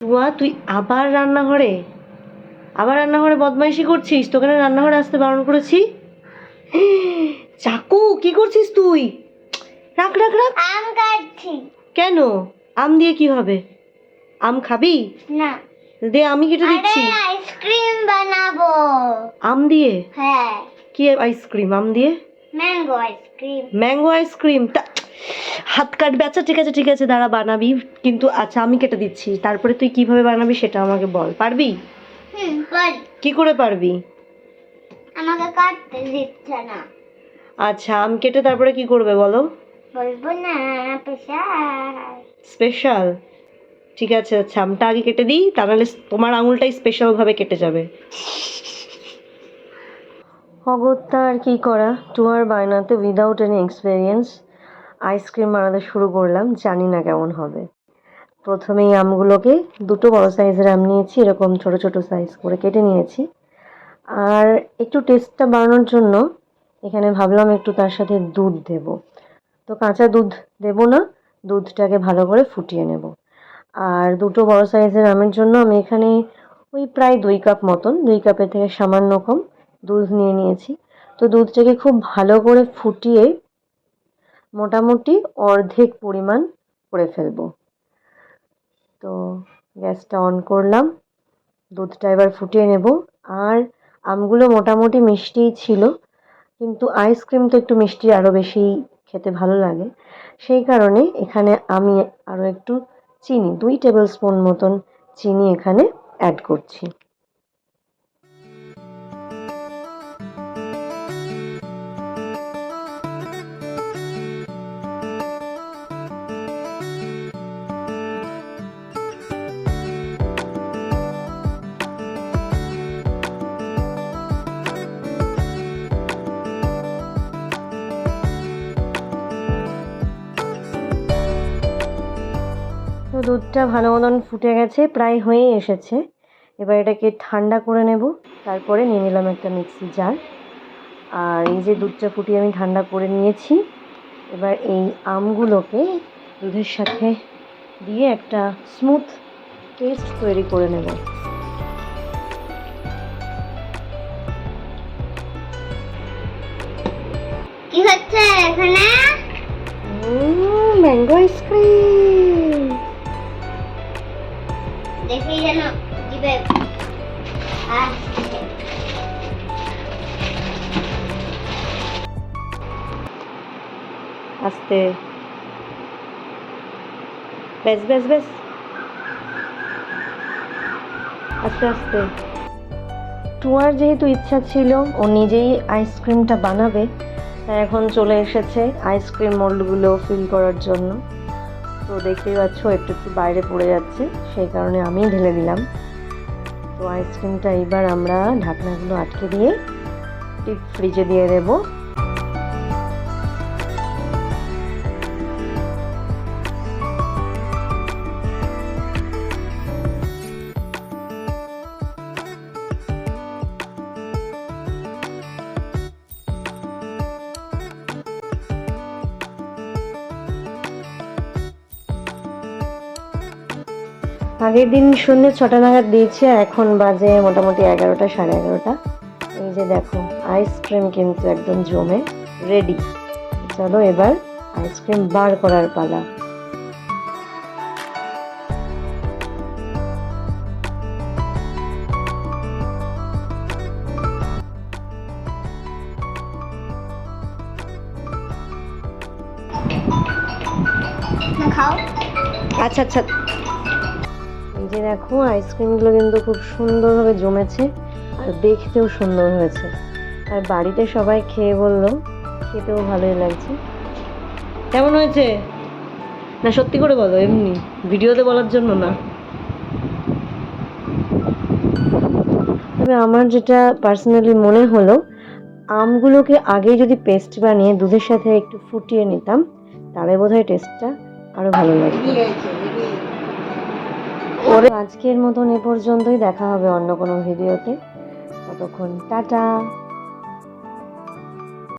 টুয়া, তুই আবার রান্নাঘরে বদমাইশি করছিস? তোকে না রান্নাঘরে আসতে বারণ করেছি। চাকু, কি করছিস তুই? রাখ রাখ রাখ। আম কাটছি। কেন? আম দিয়ে কি হবে? আম খাবি না? দে, আমি কেটে দিচ্ছি। আইসক্রিম বানাবো আম দিয়ে? হ্যাঁ। কি আইসক্রিম? আম দিয়ে ম্যাঙ্গো আইসক্রিম। Mango ice cream? হাত কাটবে? আচ্ছা ঠিক আছে দাঁড়া, বানাবি কিন্তু। আচ্ছা আমি কেটে দিচ্ছি, তারপরে তুই কিভাবে বানাবি সেটা আমাকে বল। পারবি? পারি। কি করে পারবি? আমাকে কাটতে দিচ্ছে না। আচ্ছা আম কেটে তারপরে কি করবে বলো? বলবো না, স্পেশাল? ঠিক আছে, আচ্ছা আমটা আগে কেটে দিই, তাহলে তোমার আঙুলটাই স্পেশাল ভাবে কেটে যাবে। অগত্যা আর কি করা, টুয়ার বায়নাতে উইদাউট এনি এক্সপিরিয়েন্স আইসক্রিম বানাতে শুরু করলাম। জানি না কেমন হবে। প্রথমেই আমগুলোকে, দুটো বড় সাইজের আম নিয়েছি, এরকম ছোট ছোট সাইজ করে কেটে নিয়েছি। আর একটু টেস্টটা বাড়ানোর জন্য এখানে ভাবলাম একটু তার সাথে দুধ দেব। তো কাঁচা দুধ দেব না, দুধটাকে ভালো করে ফুটিয়ে নেব। আর দুটো বড় সাইজের আমের জন্য আমি এখানে ওই প্রায় 2 কাপ মতন, 2 কাপের থেকে সামান্য কম দুধ নিয়ে নিয়েছি। তো দুধটাকে খুব ভালো করে ফুটিয়ে মোটামুটি অর্ধেক পরিমাণ করে ফেলবো। তো গ্যাসটা অন করলাম, দুধটা এবার ফুটিয়ে নেব। আর আমগুলো মোটামুটি মিষ্টিই ছিল, কিন্তু আইসক্রিম তো একটু মিষ্টি আরও বেশি খেতে ভালো লাগে। সেই কারণে এখানে আমি আরও একটু চিনি, 2 টেবিল স্পুন মতন চিনি এখানে অ্যাড করছি। তো দুধটা ভালো মতন ফুটে গেছে, প্রায় হয়ে এসেছে। এবার এটাকে ঠান্ডা করে নেব। তারপরে নিয়ে নিলাম একটা মিক্সি জার। আর এই যে দুধটা ফুটিয়ে আমি ঠান্ডা করে নিয়েছি, এবার এই আমগুলোকে দুধের সাথে দিয়ে একটা স্মুথ পেস্ট তৈরি করে নেব। কি হচ্ছে এখানে? Mango ice cream. দেখি যেন জিভে আস্তে, বেশ বেশ বেশ, আস্তে আস্তে। টুয়ার যেহেতু ইচ্ছা ছিল ও নিজেই আইসক্রিমটা বানাবে, তাই এখন চলে এসেছে আইসক্রিম মোল্ডগুলো ফিল করার জন্য। তো দেখতেই পাচ্ছ একটু একটু বাইরে পড়ে যাচ্ছে, সেই কারণে আমিই ঢেলে দিলাম। তো আইসক্রিমটা এইবার আমরা ঢাকনাগুলো আটকে দিয়ে ডিপ ফ্রিজে দিয়ে দেবো। আগের দিন সন্ধ্যে 6টা নাগাদ দিয়েছি, আর এখন বাজে মোটামুটি 11টা, সাড়ে 11টা। এই যে দেখো আইসক্রিম কিন্তু একদম জমে রেডি। চলো এবার আইসক্রিম বার করার পালা। খাও। আচ্ছা আচ্ছা, এই যে দেখো আইসক্রিমগুলো কিন্তু খুব সুন্দরভাবে জমেছে, আর দেখতেও সুন্দর হয়েছে। আর বাড়িতে সবাই খেয়ে বললো খেতেও ভালোই লাগছে। কেমন হয়েছে? না সত্যি করে বলো, এমনি ভিডিওতে বলার জন্য না। তবে আমার যেটা পার্সোনালি মনে হলো, আমগুলোকে আগে যদি পেস্ট বানিয়ে দুধের সাথে একটু ফুটিয়ে নিতাম, তাহলে বোধহয় টেস্টটা আরো ভালো লাগবে। আজকের মতন এ পর্যন্তই, দেখা হবে অন্য কোনো ভিডিওতে। ততক্ষণ টাটা।